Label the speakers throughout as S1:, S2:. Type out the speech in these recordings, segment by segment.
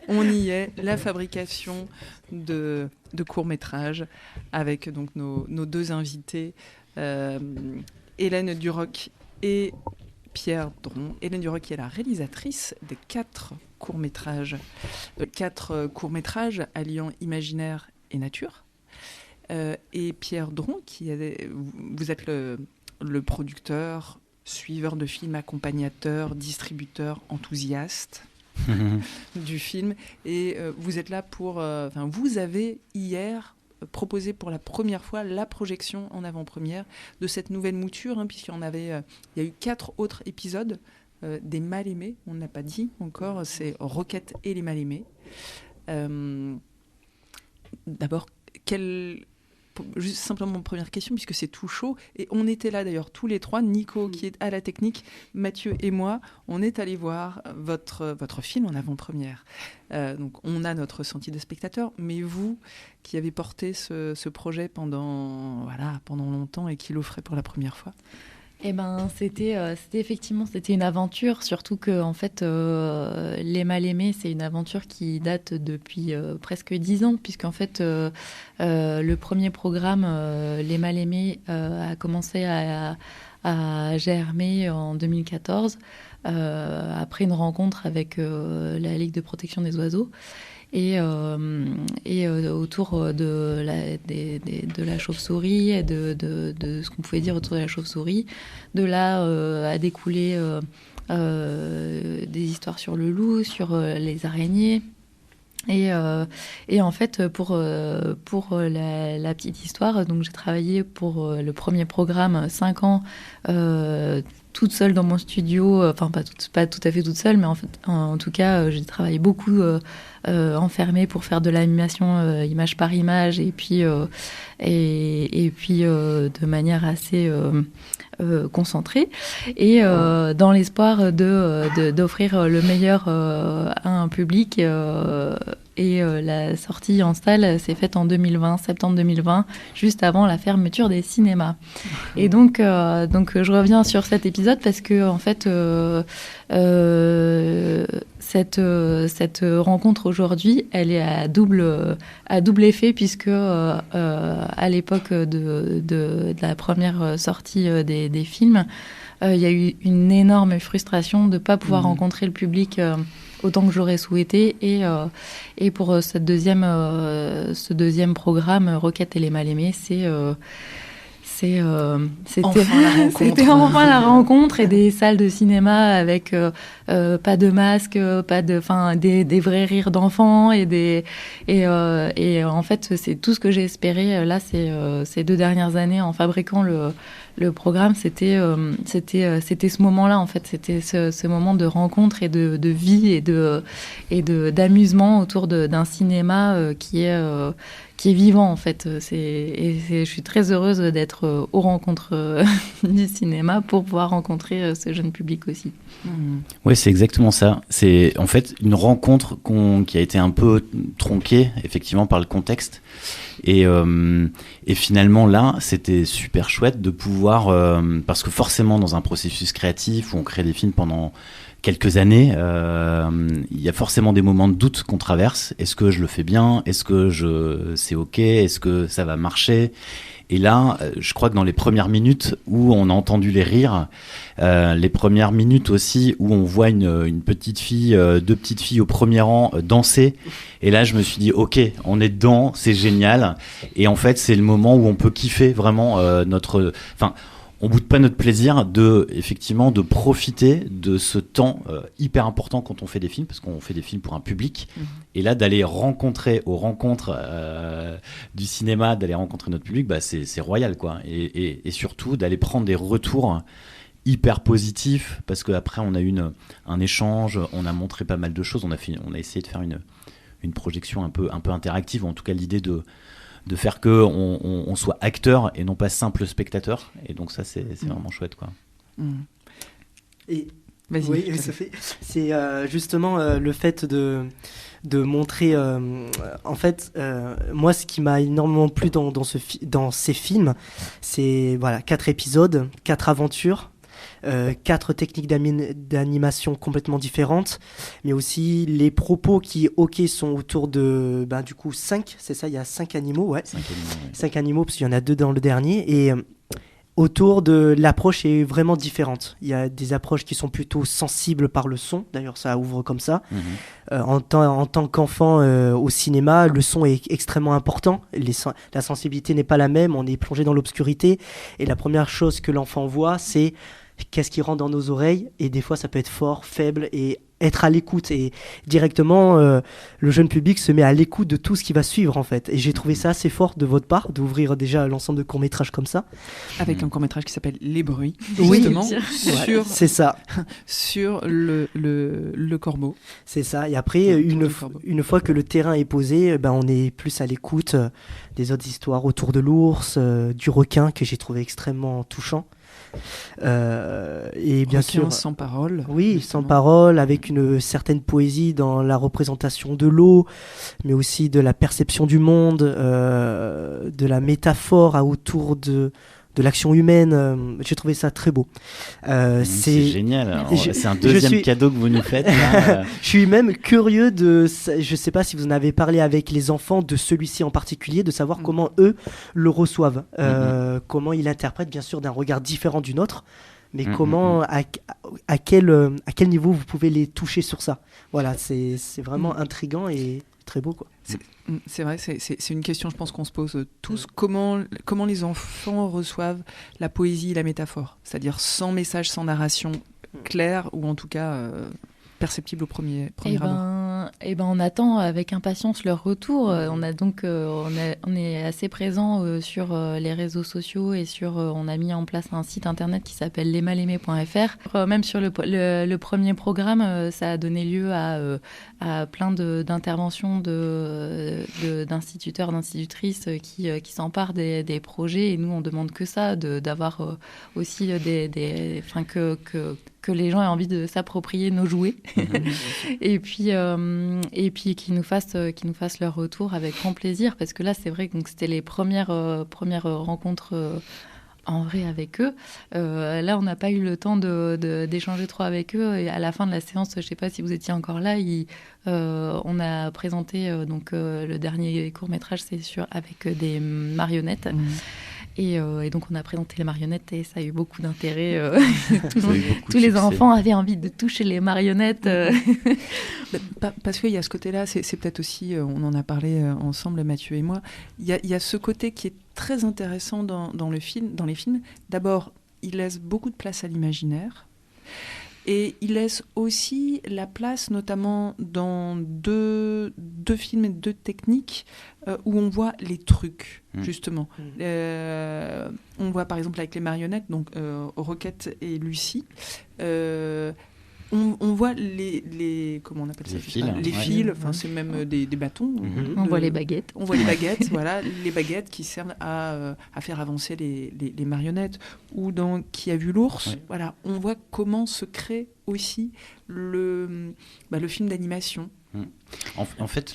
S1: on y est, la fabrication de courts-métrages avec donc nos deux invités, Hélène Duroc et Pierre Dron. Hélène Duroc qui est la réalisatrice des 4 courts-métrages alliant imaginaire et nature. Et Pierre Dron, vous êtes le producteur, suiveur de films, accompagnateur, distributeur, enthousiaste du film. Et vous êtes là vous avez hier proposé pour la première fois la projection en avant-première de cette nouvelle mouture, puisqu'il y a eu 4 autres épisodes des Mal-Aimés, on n'a pas dit encore, c'est Roquette et les Mal-Aimés. D'abord, juste simplement première question, puisque c'est tout chaud, et on était là d'ailleurs tous les 3, Nico qui est à la technique, Mathieu et moi, on est allé voir votre film en avant-première. Donc on a notre ressenti de spectateur, mais vous qui avez porté ce projet pendant longtemps et qui l'offrez pour la première fois.
S2: Eh ben, c'était une aventure, surtout que en fait, Les Mal-Aimés, c'est une aventure qui date depuis presque 10 ans, puisqu'en fait, le premier programme, Les Mal-Aimés, a commencé à germer en 2014, après une rencontre avec la Ligue de protection des oiseaux. Et autour de la chauve-souris et de ce qu'on pouvait dire autour de la chauve-souris. De là a découlé des histoires sur le loup, sur les araignées. Et en fait, pour la petite histoire, donc j'ai travaillé pour le premier programme 5 ans toute seule dans mon studio, enfin pas tout à fait toute seule, mais en tout cas, j'ai travaillé beaucoup enfermée pour faire de l'animation image par image, et puis de manière assez concentrée, et dans l'espoir d'offrir le meilleur à un public. Et la sortie en salle s'est faite en septembre 2020, juste avant la fermeture des cinémas. Et donc je reviens sur cet épisode parce que en fait, cette rencontre aujourd'hui, elle est à double effet, puisque à l'époque de la première sortie des films, il y a eu une énorme frustration de ne pas pouvoir rencontrer le public autant que j'aurais souhaité, et pour ce deuxième programme, Roquette et les Mal-Aimés, c'était enfin la rencontre, et des salles de cinéma avec pas de masque, des vrais rires d'enfants, et en fait c'est tout ce que j'ai espéré là ces 2 dernières années en fabriquant le programme. C'était ce moment-là, en fait, c'était ce moment de rencontre et de vie et d'amusement autour d'un cinéma qui est vivant, en fait. Je suis très heureuse d'être aux rencontres du cinéma pour pouvoir rencontrer ce jeune public aussi.
S3: Oui, c'est exactement ça. C'est en fait une rencontre qui a été un peu tronquée, effectivement, par le contexte. Et finalement, là, c'était super chouette de pouvoir... parce que forcément, dans un processus créatif où on crée des films pendant quelques années, il y a forcément des moments de doute qu'on traverse. Est-ce que je le fais bien ? Est-ce que c'est OK ? Est-ce que ça va marcher ? Et là, je crois que dans les premières minutes où on a entendu les rires, les premières minutes aussi où on voit une petite fille, 2 petites filles au premier rang danser, et là je me suis dit OK, on est dedans, c'est génial. Et en fait, c'est le moment où on peut kiffer vraiment on boude pas notre plaisir de profiter de ce temps hyper important quand on fait des films, parce qu'on fait des films pour un public. Et là, d'aller rencontrer aux rencontres du cinéma, d'aller rencontrer notre public, c'est royal, quoi. Et surtout d'aller prendre des retours hyper positifs, parce qu'après on a eu un échange, on a montré pas mal de choses, on a essayé de faire une projection un peu interactive, ou en tout cas l'idée de faire qu'on soit acteur et non pas simple spectateur. Et donc ça, c'est vraiment chouette, quoi.
S4: Et
S1: vas-y,
S4: oui, c'est justement le fait de montrer... en fait, moi, ce qui m'a énormément plu dans ces films, c'est 4 épisodes, 4 aventures. 4 techniques d'animation complètement différentes, mais aussi les propos qui, sont autour de, du coup, 5, c'est ça, il y a 5 animaux, ouais. 5 animaux, parce qu'il y en a 2 dans le dernier, et autour de l'approche est vraiment différente. Il y a des approches qui sont plutôt sensibles par le son, d'ailleurs ça ouvre comme ça. En tant qu'enfant au cinéma, le son est extrêmement important. La sensibilité n'est pas la même, on est plongé dans l'obscurité, et la première chose que l'enfant voit, c'est qu'est-ce qui rentre dans nos oreilles, et des fois ça peut être fort, faible, et être à l'écoute, et directement le jeune public se met à l'écoute de tout ce qui va suivre en fait, et j'ai trouvé ça assez fort de votre part d'ouvrir déjà l'ensemble de courts-métrages comme ça, avec
S1: un court-métrage qui s'appelle Les Bruits,
S4: oui,
S1: justement,
S4: c'est ça,
S1: sur le corbeau,
S4: c'est ça. Et après une fois que le terrain est posé, on est plus à l'écoute des autres histoires autour de l'ours, du requin, que j'ai trouvé extrêmement touchant. Et bien sûr
S1: sans parole,
S4: sans parole, avec une certaine poésie dans la représentation de l'eau, mais aussi de la perception du monde, de la métaphore autour de l'action humaine. J'ai trouvé ça très beau.
S3: C'est génial. Alors, c'est un deuxième cadeau que vous nous faites. Là.
S4: Je suis même curieux je ne sais pas si vous en avez parlé avec les enfants de celui-ci en particulier, de savoir comment eux le reçoivent, comment ils l'interprètent, bien sûr d'un regard différent du nôtre, mais comment, à quel niveau vous pouvez les toucher sur ça. Voilà, c'est vraiment intriguant et très beau, quoi.
S1: C'est vrai, c'est une question, je pense, qu'on se pose tous. Comment les enfants reçoivent la poésie et la métaphore, c'est-à-dire sans message, sans narration claire, ou en tout cas perceptible au premier abord.
S2: On attend avec impatience leur retour. On est assez présent sur les réseaux sociaux, et on a mis en place un site internet qui s'appelle lesmalaimés.fr. Même sur le premier programme, ça a donné lieu à plein d'interventions d'instituteurs, d'institutrices qui s'emparent des projets, et nous on demande que ça, d'avoir aussi que les gens aient envie de s'approprier nos jouets et puis qu'ils nous fassent leur retour avec grand plaisir, parce que là c'est vrai que c'était les premières rencontres en vrai avec eux. Là on n'a pas eu le temps d'échanger trop avec eux, et à la fin de la séance, je ne sais pas si vous étiez encore là, on a présenté le dernier court-métrage, c'est avec des marionnettes. Et donc on a présenté les marionnettes, et ça a eu beaucoup d'intérêt. Tous les enfants avaient envie de toucher les marionnettes.
S1: Parce qu'il y a ce côté-là, c'est peut-être aussi, on en a parlé ensemble, Mathieu et moi, il y a ce côté qui est très intéressant dans les films. D'abord, il laisse beaucoup de place à l'imaginaire. Et il laisse aussi la place, notamment dans deux films et 2 techniques, où on voit les trucs, justement. On voit par exemple avec les marionnettes, donc Roquette et Lucie. On voit les comment on appelle ça, les fils, enfin c'est même des bâtons.
S2: On voit les baguettes.
S1: On voit les baguettes, voilà, les baguettes qui servent à faire avancer les marionnettes. Ou dans Qui a vu l'ours, voilà, on voit comment se crée aussi le film d'animation.
S3: En fait,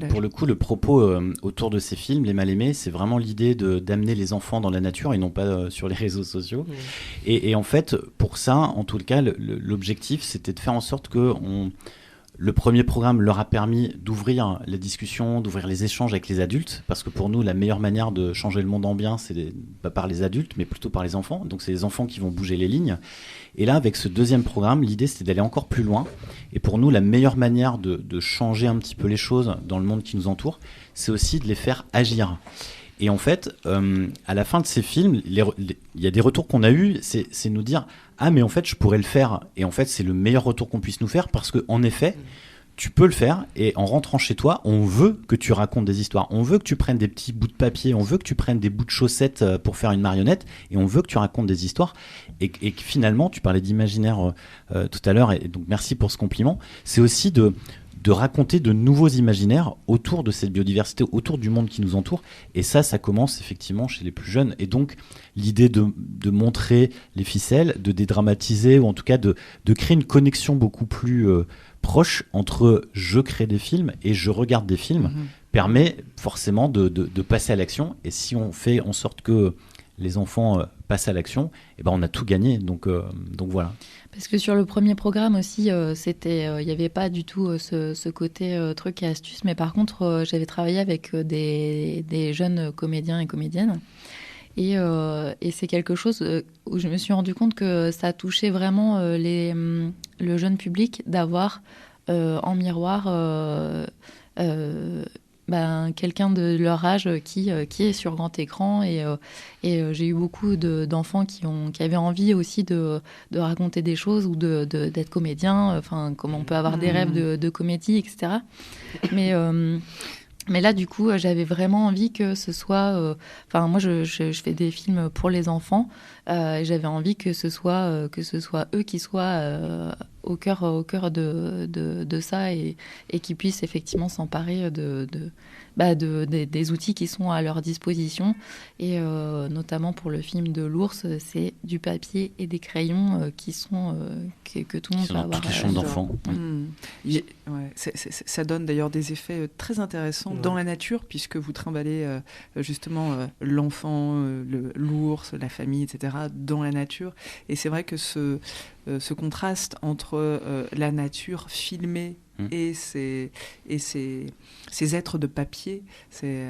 S3: pour le coup, le propos autour de ces films, Les Mal-Aimés, c'est vraiment l'idée d'amener les enfants dans la nature et non pas sur les réseaux sociaux. Et en fait, pour ça, en tout cas, l'objectif, c'était de faire en sorte que le premier programme leur a permis d'ouvrir la discussion, d'ouvrir les échanges avec les adultes, parce que pour nous, la meilleure manière de changer le monde en bien, c'est pas par les adultes, mais plutôt par les enfants. Donc c'est les enfants qui vont bouger les lignes. Et là, avec ce deuxième programme, l'idée, c'était d'aller encore plus loin. Et pour nous, la meilleure manière de changer un petit peu les choses dans le monde qui nous entoure, c'est aussi de les faire agir. Et en fait, à la fin de ces films, il y a des retours qu'on a eus, c'est nous dire « Ah, mais en fait, je pourrais le faire. » Et en fait, c'est le meilleur retour qu'on puisse nous faire, parce qu'en effet, tu peux le faire, et en rentrant chez toi, on veut que tu racontes des histoires. On veut que tu prennes des petits bouts de papier, on veut que tu prennes des bouts de chaussettes pour faire une marionnette, et on veut que tu racontes des histoires. Et que finalement, tu parlais d'imaginaire tout à l'heure, et donc merci pour ce compliment. C'est aussi de raconter de nouveaux imaginaires autour de cette biodiversité, autour du monde qui nous entoure. Et ça commence effectivement chez les plus jeunes. Et donc, l'idée de montrer les ficelles, de dédramatiser, ou en tout cas de créer une connexion beaucoup plus proche entre je crée des films et je regarde des films, permet forcément de passer à l'action. Et si on fait en sorte que les enfants passent à l'action, et ben on a tout gagné. Donc voilà.
S2: Parce que sur le premier programme aussi, il n'y avait pas du tout ce côté truc et astuce, mais par contre, j'avais travaillé avec des jeunes comédiens et comédiennes. Et c'est quelque chose où je me suis rendu compte que ça touchait vraiment le jeune public d'avoir en miroir quelqu'un de leur âge qui est sur grand écran. Et j'ai eu beaucoup d'enfants qui avaient envie aussi de raconter des choses ou d'être comédien, enfin, comme on peut avoir des rêves de comédie, etc. Mais là, du coup, j'avais vraiment envie que ce soit... moi, je fais des films pour les enfants. Et j'avais envie que ce soit eux qui soient au cœur de ça et qui puissent effectivement s'emparer des outils qui sont à leur disposition. Et notamment pour le film de l'ours, c'est du papier et des crayons que tout le monde peut avoir.
S3: Toutes les chambres d'enfants.
S1: Ça donne d'ailleurs des effets très intéressants dans la nature, puisque vous trimballez justement l'enfant, l'ours, la famille, etc., dans la nature. Et c'est vrai que ce contraste entre la nature filmée et ces êtres de papier, c'est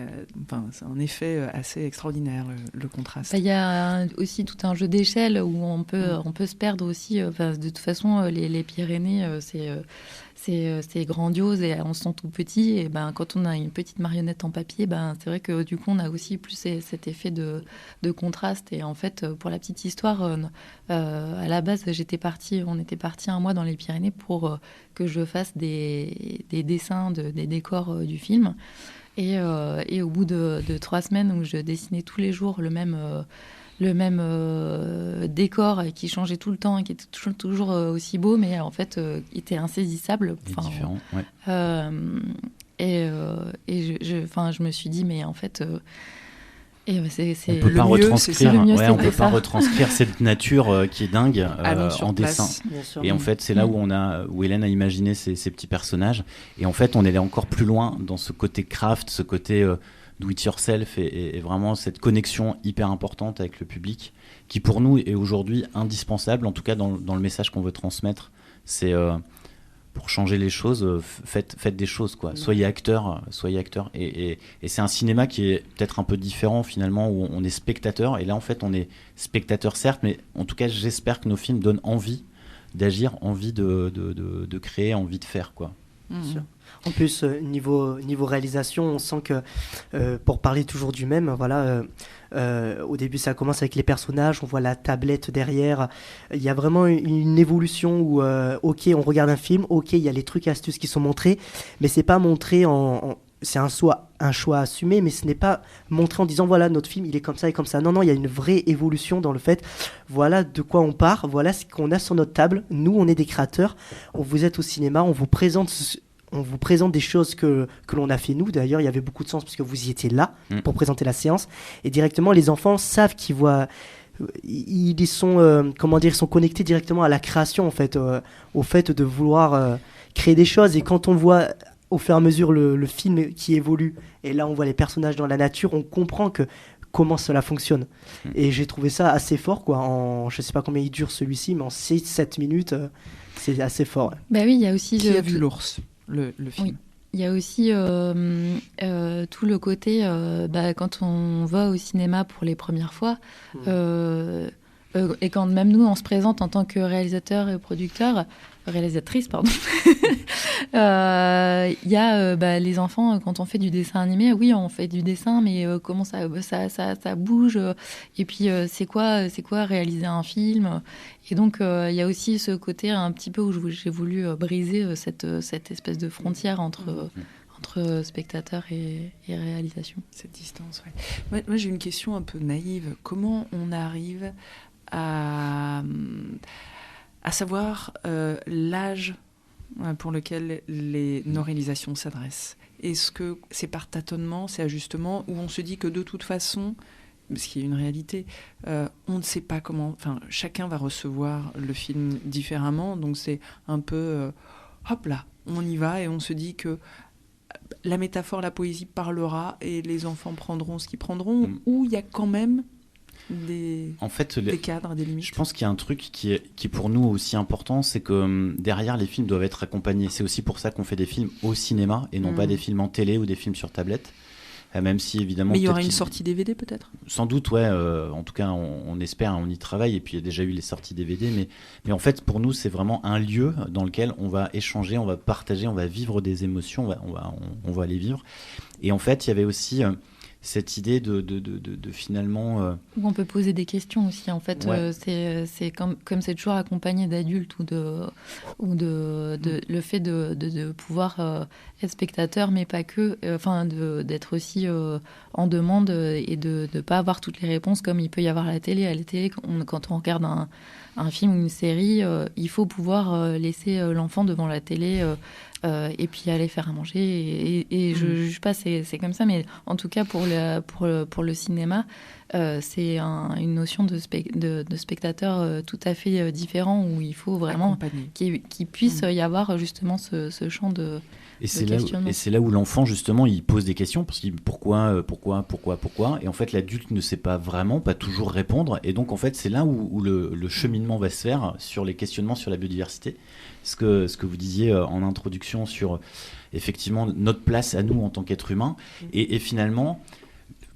S1: un effet assez extraordinaire, le contraste.
S2: Il y a aussi tout un jeu d'échelle où on peut se perdre aussi. De toute façon, les Pyrénées, c'est grandiose et on se sent tout petit. Et quand on a une petite marionnette en papier, c'est vrai que du coup, on a aussi plus cet effet de contraste. Et en fait, pour la petite histoire, à la base, on était partis un mois dans les Pyrénées pour que je fasse des dessins des décors du film. Et au bout de 3 semaines où je dessinais tous les jours le même décor qui changeait tout le temps et qui était toujours aussi beau, mais en fait était insaisissable.
S3: Différent, ouais.
S2: Je me suis dit, mais en fait...
S3: on ne peut pas retranscrire cette nature qui est dingue en dessin. Et en fait, c'est là où Hélène a imaginé ces petits personnages. Et en fait, on est allé encore plus loin dans ce côté craft, ce côté do it yourself et vraiment cette connexion hyper importante avec le public qui, pour nous, est aujourd'hui indispensable. En tout cas, dans le message qu'on veut transmettre, c'est pour changer les choses, faites des choses, quoi. Soyez acteurs. Et c'est un cinéma qui est peut-être un peu différent finalement, où on est spectateur. Et là, en fait, on est spectateur certes, mais en tout cas, j'espère que nos films donnent envie d'agir, envie de créer, envie de faire, quoi.
S4: En plus, niveau réalisation, on sent que, pour parler toujours du même, au début ça commence avec les personnages, on voit la tablette derrière, il y a vraiment une évolution où, ok, on regarde un film, ok, il y a les trucs et astuces qui sont montrés, mais c'est pas montré c'est un choix assumé, mais ce n'est pas montré en disant voilà, notre film il est comme ça et comme ça. Non, il y a une vraie évolution dans le fait, voilà de quoi on part, voilà ce qu'on a sur notre table. Nous, on est des créateurs, vous êtes au cinéma, on vous présente des choses que l'on a fait nous. D'ailleurs, il y avait beaucoup de sens parce que vous y étiez là pour présenter la séance. Et directement, les enfants savent qu'ils voient... Ils sont, ils sont connectés directement à la création, en fait, au fait de vouloir créer des choses. Et quand on voit au fur et à mesure le film qui évolue, et là on voit les personnages dans la nature, on comprend comment cela fonctionne. Et j'ai trouvé ça assez fort, quoi. Je sais pas combien il dure celui-ci, mais en 6-7 minutes, c'est assez fort.
S2: Bah oui, il y a aussi...
S1: Qui a vu l'ours, le film?
S2: Oui. Il y a aussi tout le côté, quand on va au cinéma pour les premières fois, et quand même nous, on se présente en tant que réalisatrice, pardon. Il y a les enfants, quand on fait du dessin animé, oui, on fait du dessin, mais comment ça bouge, et puis c'est quoi réaliser un film. Et donc il y a aussi ce côté un petit peu où j'ai voulu briser cette espèce de frontière entre spectateur et réalisation.
S1: Cette distance, ouais. Moi, j'ai une question un peu naïve. Comment on arrive à savoir l'âge pour lequel nos réalisations s'adressent? Est-ce que c'est par tâtonnement, c'est ajustement, ou on se dit que de toute façon, parce qu'il y a une réalité, on ne sait pas comment... Enfin, chacun va recevoir le film différemment, donc c'est un peu... hop là, on y va et on se dit que la métaphore, la poésie parlera et les enfants prendront ce qu'ils prendront, ou il y a quand même
S3: en fait,
S1: des cadres, des limites.
S3: Je pense qu'il y a un truc qui est pour nous aussi important, c'est que derrière, les films doivent être accompagnés. C'est aussi pour ça qu'on fait des films au cinéma et non pas des films en télé ou des films sur tablette. Même si évidemment.
S1: Mais il y aura une sortie DVD peut-être ?
S3: Sans doute, ouais. En tout cas, on espère, on y travaille. Et puis il y a déjà eu les sorties DVD. Mais en fait, pour nous, c'est vraiment un lieu dans lequel on va échanger, on va partager, on va vivre des émotions, on va les vivre. Et en fait, il y avait aussi cette idée de finalement.
S2: Où on peut poser des questions aussi. En fait, c'est comme c'est toujours accompagné d'adultes ou le fait de pouvoir être spectateur, mais pas que. D'être aussi en demande et de ne pas avoir toutes les réponses comme il peut y avoir à la télé. À la télé, quand on regarde un film ou une série, il faut pouvoir laisser l'enfant devant la télé. Et puis aller faire à manger et je juge pas, c'est comme ça, mais en tout cas pour le cinéma, c'est une notion de spectateur tout à fait différent, où il faut vraiment qu'il puisse y avoir justement ce champ de questionnement.
S3: Et c'est là où l'enfant justement il pose des questions, parce qu'il pourquoi, et en fait l'adulte ne sait pas toujours répondre, et donc en fait c'est là où le cheminement va se faire sur les questionnements sur la biodiversité. Ce que vous disiez en introduction sur effectivement notre place à nous en tant qu'être humain, et finalement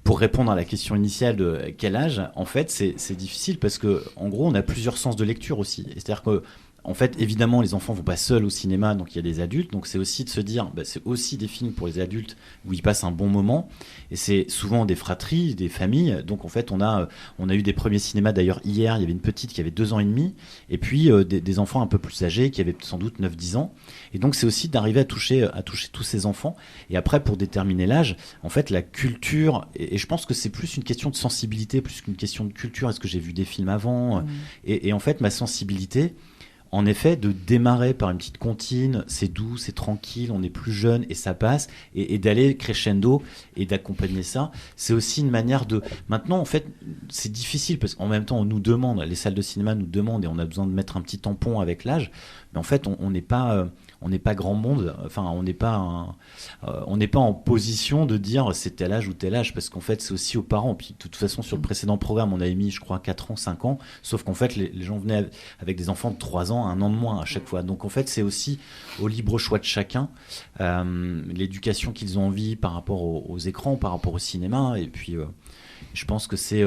S3: pour répondre à la question initiale de quel âge, en fait c'est difficile parce que en gros on a plusieurs sens de lecture aussi, c'est-à-dire que en fait, évidemment, les enfants vont pas seuls au cinéma, donc il y a des adultes. Donc c'est aussi de se dire, c'est aussi des films pour les adultes où ils passent un bon moment. Et c'est souvent des fratries, des familles. Donc en fait, on a eu des premiers cinémas. D'ailleurs, hier, il y avait une petite qui avait 2 ans et demi, et puis des enfants un peu plus âgés qui avaient sans doute 9-10 ans. Et donc c'est aussi d'arriver à toucher tous ces enfants. Et après, pour déterminer l'âge, en fait, la culture, et je pense que c'est plus une question de sensibilité, plus qu'une question de culture. Est-ce que j'ai vu des films avant ? Et en fait, ma sensibilité, en effet, de démarrer par une petite comptine, c'est doux, c'est tranquille, on est plus jeune et ça passe, et d'aller crescendo et d'accompagner ça, c'est aussi une manière de... Maintenant, en fait, c'est difficile parce qu'en même temps, on nous demande, les salles de cinéma nous demandent, et on a besoin de mettre un petit tampon avec l'âge, mais en fait, on n'est pas grand monde, enfin, on n'est pas en position de dire c'est tel âge ou tel âge, parce qu'en fait, c'est aussi aux parents. Puis, de toute façon, sur le précédent programme, on avait mis, je crois, 4 ans, 5 ans, sauf qu'en fait, les gens venaient avec des enfants de 3 ans, 1 an de moins à chaque fois. Donc, en fait, c'est aussi au libre choix de chacun, l'éducation qu'ils ont envie par rapport aux écrans, par rapport au cinéma, et puis... je pense que c'est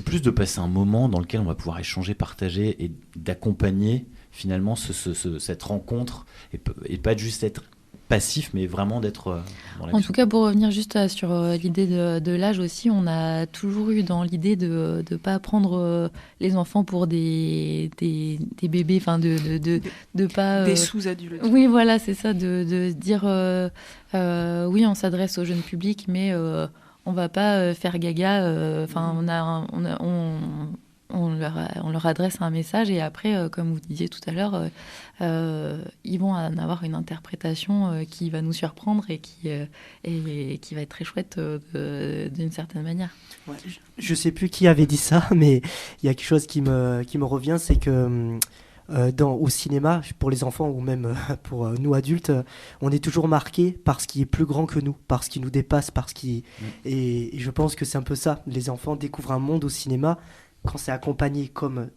S3: plus de passer un moment dans lequel on va pouvoir échanger, partager et d'accompagner finalement cette rencontre et pas juste être passif, mais vraiment d'être dans l'action.
S2: En tout cas, pour revenir juste sur l'idée de l'âge aussi, on a toujours eu dans l'idée de ne pas prendre les enfants pour des bébés, enfin de pas...
S1: Des sous-adultes.
S2: Oui, voilà, c'est ça, de dire oui, on s'adresse au jeune public, mais on va pas faire gaga. Enfin, on leur adresse un message, et après, comme vous disiez tout à l'heure, ils vont en avoir une interprétation qui va nous surprendre et qui va être très chouette d'une certaine manière.
S4: Ouais, je sais plus qui avait dit ça, mais il y a quelque chose qui me revient, c'est que au cinéma, pour les enfants ou même pour nous adultes, on est toujours marqué par ce qui est plus grand que nous, par ce qui nous dépasse, et je pense que c'est un peu ça. Les enfants découvrent un monde au cinéma quand c'est accompagné, comme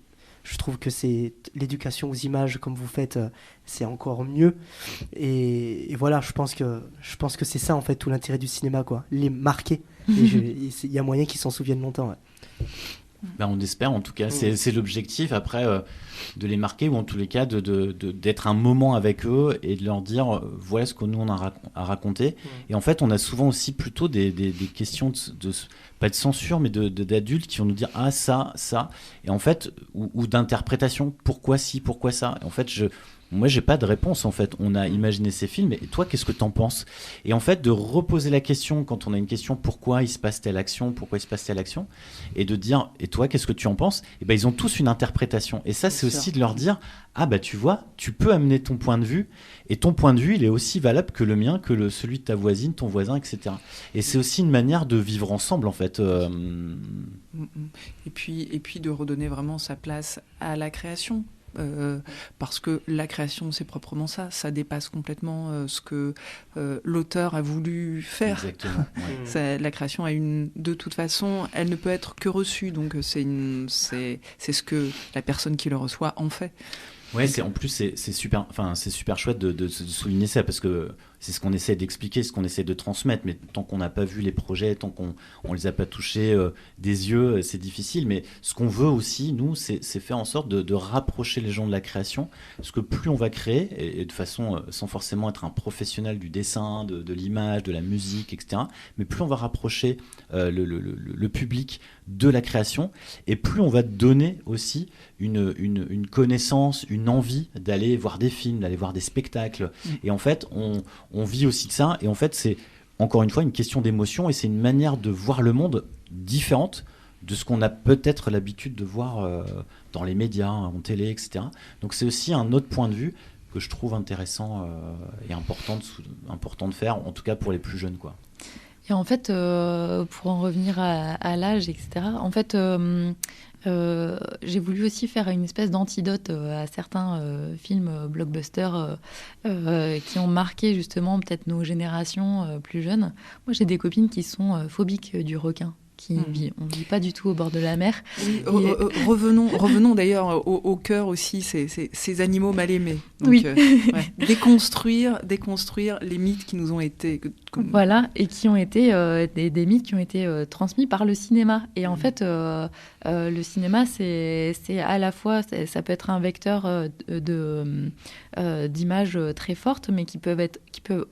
S4: je trouve que c'est l'éducation aux images comme vous faites, c'est encore mieux. Et voilà, je pense que c'est ça en fait tout l'intérêt du cinéma, quoi, les marquer. Il y a moyen qu'ils s'en souviennent longtemps. Ouais.
S3: Ben, on espère, en tout cas, c'est l'objectif après, de les marquer, ou en tous les cas d'être un moment avec eux et de leur dire voilà ce que nous on a à raconter. Et en fait, on a souvent aussi plutôt des questions pas de censure, mais d'adultes qui vont nous dire ah ça, et en fait, ou d'interprétation, pourquoi ci, pourquoi ça. Et en fait, moi, j'ai pas de réponse, en fait. On a imaginé ces films, et toi, qu'est-ce que t'en penses ? Et en fait, de reposer la question, quand on a une question, pourquoi il se passe telle action, et de dire, et toi, qu'est-ce que tu en penses ? Et ben, ils ont tous une interprétation. Et ça, c'est aussi de leur dire, ah bah, tu vois, tu peux amener ton point de vue, et ton point de vue, il est aussi valable que le mien, que celui de ta voisine, ton voisin, etc. Et c'est aussi une manière de vivre ensemble, en fait.
S1: Et puis de redonner vraiment sa place à la création. parce que la création, c'est proprement ça. Ça dépasse complètement ce que l'auteur a voulu faire.
S3: Exactement. Ouais.
S1: La création de toute façon, elle ne peut être que reçue. Donc c'est ce que la personne qui le reçoit en fait.
S3: Ouais, c'est super, c'est super chouette de souligner ça, parce que c'est ce qu'on essaie d'expliquer, ce qu'on essaie de transmettre, mais tant qu'on n'a pas vu les projets, tant qu'on les a pas touchés des yeux, c'est difficile. Mais ce qu'on veut aussi, nous, c'est faire en sorte de rapprocher les gens de la création, parce que plus on va créer, et de façon sans forcément être un professionnel du dessin, de l'image, de la musique, etc., mais plus on va rapprocher le public de la création, et plus on va donner aussi une connaissance, une envie d'aller voir des films, d'aller voir des spectacles. Et en fait, on vit aussi de ça. Et en fait, c'est encore une fois une question d'émotion, et c'est une manière de voir le monde différente de ce qu'on a peut-être l'habitude de voir dans les médias, en télé, etc. Donc c'est aussi un autre point de vue que je trouve intéressant et important de faire, en tout cas pour les plus jeunes, quoi.
S2: Et en fait, pour en revenir à l'âge, etc., en fait, j'ai voulu aussi faire une espèce d'antidote à certains films blockbusters qui ont marqué justement peut-être nos générations plus jeunes. Moi, j'ai des copines qui sont phobiques du requin. On ne vit pas du tout au bord de la mer.
S1: Oui, revenons d'ailleurs au cœur aussi, ces animaux mal aimés. Donc,
S2: oui.
S1: Déconstruire les mythes qui nous ont été...
S2: Voilà, et qui ont été des mythes qui ont été transmis par le cinéma. Et en fait, le cinéma, c'est à la fois, ça peut être un vecteur d'images très fortes, mais qui peuvent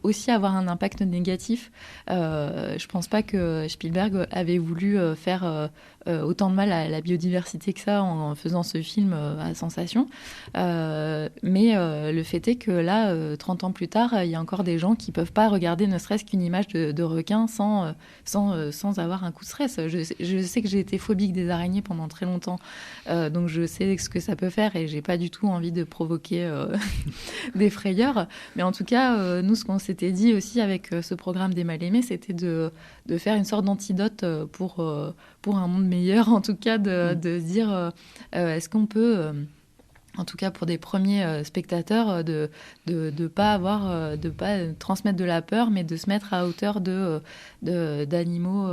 S2: aussi avoir un impact négatif. Je pense pas que Spielberg avait voulu faire autant de mal à la biodiversité que ça en faisant ce film à sensation. Mais le fait est que là, 30 ans plus tard, il y a encore des gens qui peuvent pas regarder ne serait-ce qu'une image de requin sans avoir un coup de stress. Je sais que j'ai été phobique des araignées pendant très longtemps, donc je sais ce que ça peut faire, et j'ai pas du tout envie de provoquer des frayeurs. Mais en tout cas, nous, ce qu'on s'était dit aussi avec ce programme des mal-aimés, c'était de faire une sorte d'antidote pour un monde meilleur, en tout cas, de se dire est-ce qu'on peut... en tout cas pour des premiers spectateurs, de pas transmettre de la peur, mais de se mettre à hauteur d'animaux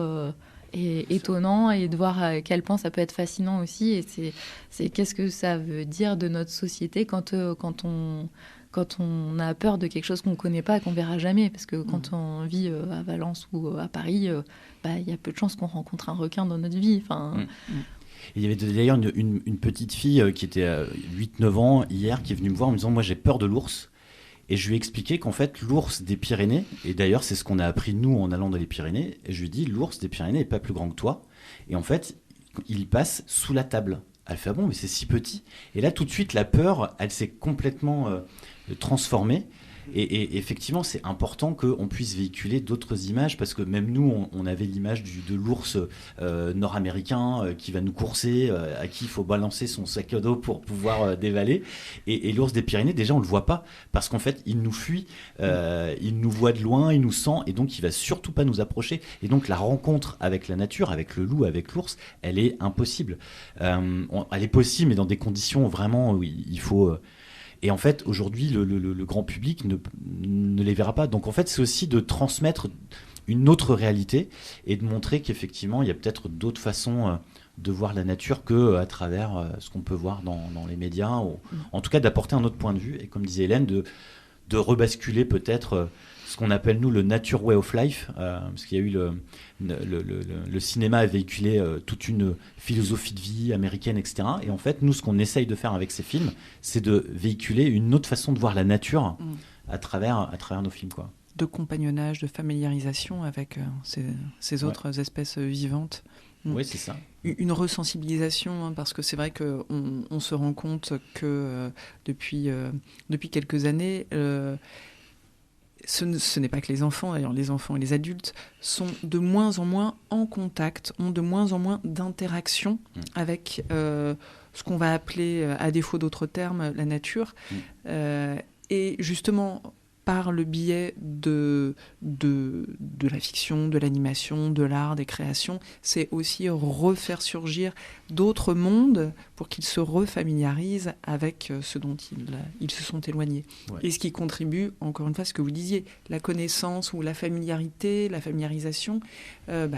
S2: étonnants, et de voir à quel point ça peut être fascinant aussi. Et c'est qu'est-ce que ça veut dire de notre société quand on a peur de quelque chose qu'on ne connaît pas, qu'on ne verra jamais. Parce que quand on vit à Valence ou à Paris, y a peu de chances qu'on rencontre un requin dans notre vie.
S3: Il y avait d'ailleurs une petite fille qui était 8-9 ans hier, qui est venue me voir en me disant « Moi, j'ai peur de l'ours ». Et je lui ai expliqué qu'en fait, l'ours des Pyrénées, et d'ailleurs, c'est ce qu'on a appris nous en allant dans les Pyrénées, et je lui ai dit « L'ours des Pyrénées n'est pas plus grand que toi ». Et en fait, il passe sous la table. Elle fait « Ah bon, mais c'est si petit ». Et là, tout de suite, la peur, elle s'est complètement transformée. Et effectivement, c'est important qu'on puisse véhiculer d'autres images, parce que même nous, on avait l'image de l'ours nord-américain qui va nous courser, à qui il faut balancer son sac à dos pour pouvoir dévaler. Et l'ours des Pyrénées, déjà, on le voit pas, parce qu'en fait, il nous fuit, il nous voit de loin, il nous sent, et donc il va surtout pas nous approcher. Et donc la rencontre avec la nature, avec le loup, avec l'ours, elle est impossible. Elle est possible, mais dans des conditions vraiment où il faut... Et en fait, aujourd'hui, le grand public ne les verra pas. Donc en fait, c'est aussi de transmettre une autre réalité et de montrer qu'effectivement, il y a peut-être d'autres façons de voir la nature qu'à travers ce qu'on peut voir dans les médias. Ou, en tout cas, d'apporter un autre point de vue. Et comme disait Hélène, de rebasculer peut-être ce qu'on appelle, nous, le nature way of life. Parce qu'il y a eu le cinéma a véhiculé toute une philosophie de vie américaine, etc. Et en fait, nous, ce qu'on essaye de faire avec ces films, c'est de véhiculer une autre façon de voir la nature à travers nos films, quoi.
S1: De compagnonnage, de familiarisation avec ces autres espèces vivantes.
S3: Oui, c'est ça.
S1: Une resensibilisation, parce que c'est vrai qu'on se rend compte que depuis quelques années... Ce n'est pas que les enfants, d'ailleurs, les enfants et les adultes sont de moins en moins en contact, ont de moins en moins d'interaction avec ce qu'on va appeler, à défaut d'autres termes, la nature. Et justement, par le biais de la fiction, de l'animation, de l'art, des créations, c'est aussi refaire surgir d'autres mondes pour qu'ils se refamiliarisent avec ce dont ils se sont éloignés. Ouais. Et ce qui contribue, encore une fois, ce que vous disiez, la connaissance ou la familiarité, la familiarisation,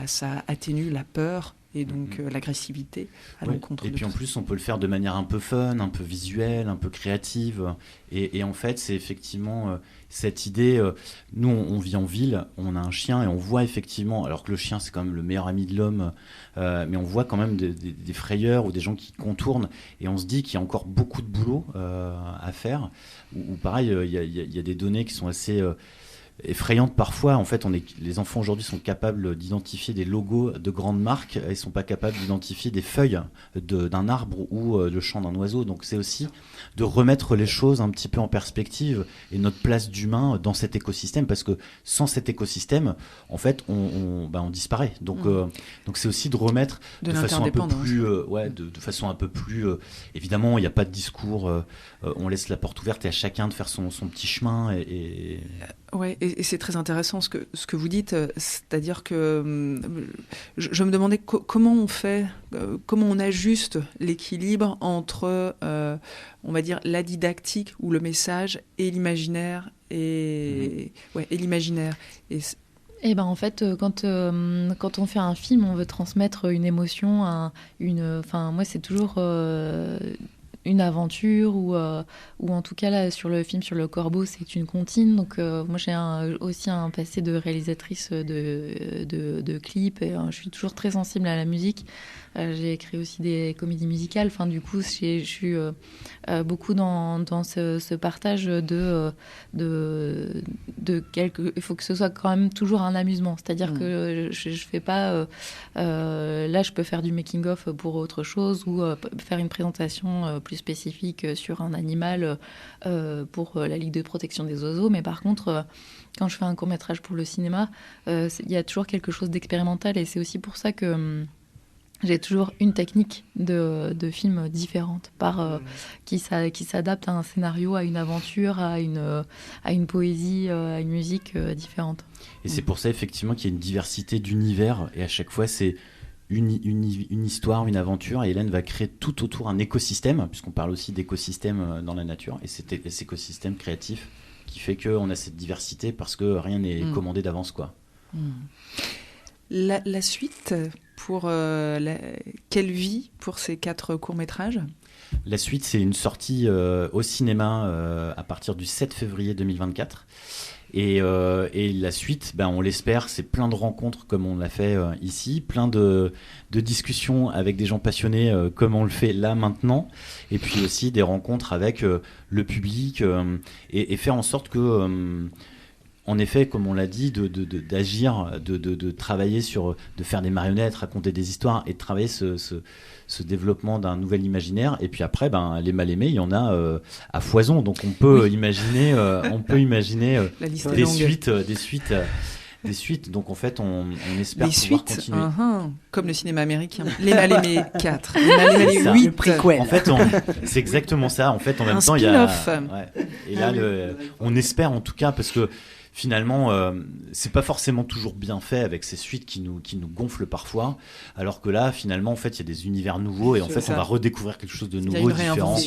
S1: ça atténue la peur et donc l'agressivité à l'encontre de
S3: Et puis en
S1: ça.
S3: plus, on peut le faire de manière un peu fun, un peu visuelle, un peu créative. Et en fait, c'est effectivement cette idée... nous, on vit en ville, on a un chien et on voit effectivement... Alors que le chien, c'est quand même le meilleur ami de l'homme, mais on voit quand même des frayeurs ou des gens qui contournent. Et on se dit qu'il y a encore beaucoup de boulot à faire. Ou pareil, il y a des données qui sont assez... effrayante parfois. En fait, les enfants aujourd'hui sont capables d'identifier des logos de grandes marques et ne sont pas capables d'identifier des feuilles d'un arbre ou le chant d'un oiseau. Donc c'est aussi de remettre les choses un petit peu en perspective et notre place d'humain dans cet écosystème, parce que sans cet écosystème, en fait, on disparaît. Donc c'est aussi de remettre de façon un peu plus... de façon un peu plus... évidemment, il n'y a pas de discours, on laisse la porte ouverte et à chacun de faire son petit chemin.
S1: Ouais, et c'est très intéressant ce que vous dites, c'est-à-dire que je me demandais comment on fait, comment on ajuste l'équilibre entre, on va dire, la didactique ou le message et l'imaginaire et l'imaginaire.
S2: Et en fait, quand on fait un film, on veut transmettre une émotion, moi c'est toujours une aventure ou en tout cas là sur le film sur le corbeau, c'est une comptine. Donc moi j'ai aussi un passé de réalisatrice de clips et je suis toujours très sensible à la musique. J'ai écrit aussi des comédies musicales. Enfin, du coup, je suis beaucoup dans ce partage de quelque. Il faut que ce soit quand même toujours un amusement. C'est-à-dire que je fais pas. Là, je peux faire du making of pour autre chose ou faire une présentation plus spécifique sur un animal pour la Ligue de protection des oiseaux. Mais par contre, quand je fais un court-métrage pour le cinéma, il y a toujours quelque chose d'expérimental et c'est aussi pour ça que j'ai toujours une technique de film différente qui s'adapte à un scénario, à une aventure, à une poésie, à une musique différente.
S3: Et c'est pour ça effectivement qu'il y a une diversité d'univers et à chaque fois c'est une histoire, une aventure, et Hélène va créer tout autour un écosystème, puisqu'on parle aussi d'écosystème dans la nature, et cet écosystème créatif qui fait qu'on a cette diversité parce que rien n'est commandé d'avance, quoi.
S1: La suite, quelle vie pour ces 4 courts-métrages ?
S3: La suite, c'est une sortie au cinéma à partir du 7 février 2024. Et la suite, on l'espère, c'est plein de rencontres comme on l'a fait ici, plein de discussions avec des gens passionnés comme on le fait là maintenant, et puis aussi des rencontres avec le public et faire en sorte que... en effet, comme on l'a dit, d'agir, de travailler de faire des marionnettes, raconter des histoires et de travailler ce développement d'un nouvel imaginaire. Et puis après, les mal-aimés, il y en a à foison. Donc on peut imaginer, des suites. Donc en fait, on espère pouvoir continuer.
S1: Comme le cinéma américain. Les mal-aimés 4, les mal-aimés 8.
S3: En fait, c'est exactement ça. En fait, en même temps, il y a... Et là, on espère en tout cas, parce que finalement, c'est pas forcément toujours bien fait avec ces suites qui nous gonflent parfois, alors que là, finalement, en fait, il y a des univers nouveaux et en fait, on va redécouvrir quelque chose de nouveau, différent.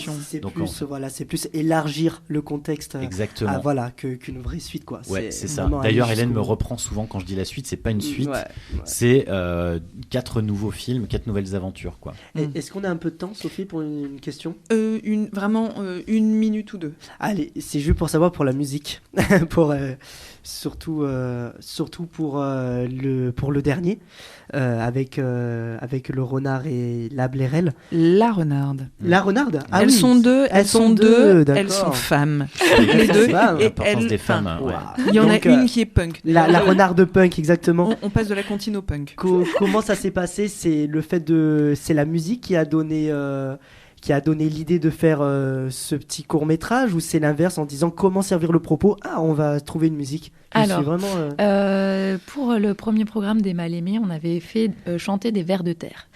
S4: C'est plus élargir le contexte qu'une vraie suite, quoi.
S3: Ouais, c'est ça. D'ailleurs, Hélène me reprend souvent quand je dis la suite, c'est pas une suite, c'est 4 nouveaux films, 4 nouvelles aventures, quoi.
S4: Est-ce qu'on a un peu de temps, Sophie, pour une question ?
S1: Vraiment une minute ou deux.
S4: Allez, c'est juste pour savoir pour la musique, surtout pour le dernier, avec le renard et la blairelle.
S1: La renarde.
S4: La renarde.
S1: Elles sont deux. Elles sont femmes.
S3: Les deux. L'importance des femmes.
S1: Il y en a une qui est punk.
S4: La renarde punk, exactement.
S1: On passe de la comptine au punk.
S4: Comment ça s'est passé ? C'est la musique qui a donné l'idée de faire ce petit court-métrage, ou c'est l'inverse en disant comment servir le propos ? On va trouver une musique.
S2: Alors, pour le premier programme des Mal-Aimés, on avait fait chanter des vers de terre.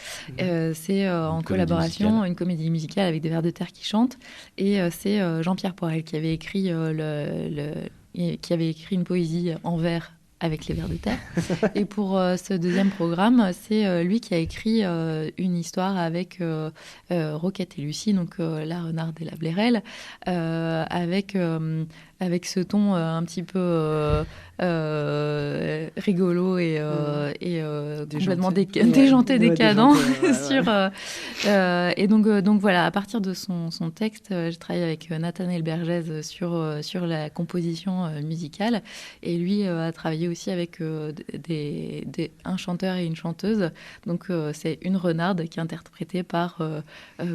S2: C'est en collaboration, une comédie musicale avec des vers de terre qui chantent. Et c'est Jean-Pierre Poirel qui avait écrit qui avait écrit une poésie en vers avec les vers de terre. Et pour ce deuxième programme, c'est lui qui a écrit une histoire avec Roquette et Lucie, donc la renarde et la blairelle, avec ce ton un petit peu rigolo et complètement déjanté, décadent. Et donc voilà, à partir de son texte, je travaille avec Nathanaël Bergès sur la composition musicale, et lui a travaillé aussi avec un chanteur et une chanteuse. Donc c'est une renarde qui est interprétée par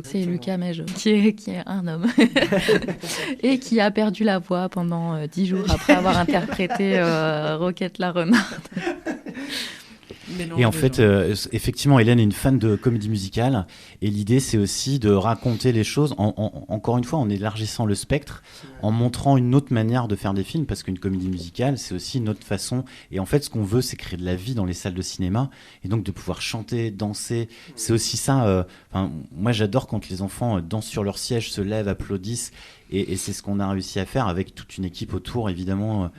S2: c'est Lucas Meige, qui est un homme et qui a perdu la voix pendant 10 jours après avoir interprété Roquette la renarde.
S3: Et en fait, effectivement, Hélène est une fan de comédie musicale, et l'idée, c'est aussi de raconter les choses, encore une fois, en élargissant le spectre, en montrant une autre manière de faire des films, parce qu'une comédie musicale, c'est aussi une autre façon. Et en fait, ce qu'on veut, c'est créer de la vie dans les salles de cinéma, et donc de pouvoir chanter, danser. C'est aussi ça. Moi, j'adore quand les enfants dansent sur leur siège, se lèvent, applaudissent, et c'est ce qu'on a réussi à faire avec toute une équipe autour, évidemment.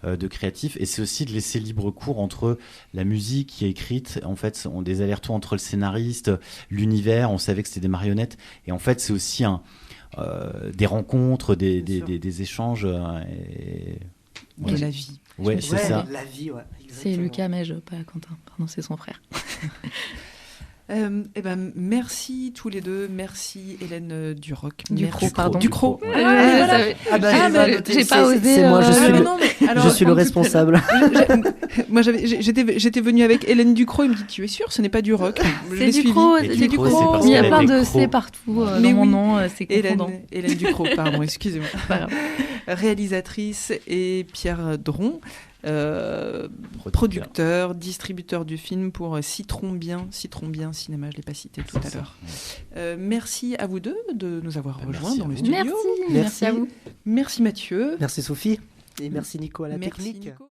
S3: De créatifs, et c'est aussi de laisser libre cours entre la musique qui est écrite, en fait on des allers-retours entre le scénariste, l'univers, on savait que c'était des marionnettes, et en fait c'est aussi des rencontres, des échanges
S1: et la vie.
S3: Ouais, c'est ça.
S4: La vie, ouais.
S2: C'est Lucas Meige, pas Quentin, pardon, c'est son frère.
S1: Merci tous les deux. Merci Hélène Duroc.
S2: Ducrot.
S1: J'ai
S2: pas osé.
S4: C'est moi, je suis le responsable.
S1: Moi, j'étais venue avec Hélène Ducrot. Il me dit, tu es sûre, ce n'est pas Duroc.
S2: C'est Ducrot. Il y a plein de C partout dans mon nom. C'est confondant.
S1: Hélène Ducrot, pardon, excusez-moi. Réalisatrice, et Pierre Dron. Producteur, distributeur du film pour Citron Bien Cinéma, je ne l'ai pas cité tout à l'heure. Merci à vous deux de nous avoir rejoints dans le studio.
S2: Merci à vous.
S1: Merci Mathieu.
S4: Merci Sophie. Et merci Nico à la technique.
S1: Nico.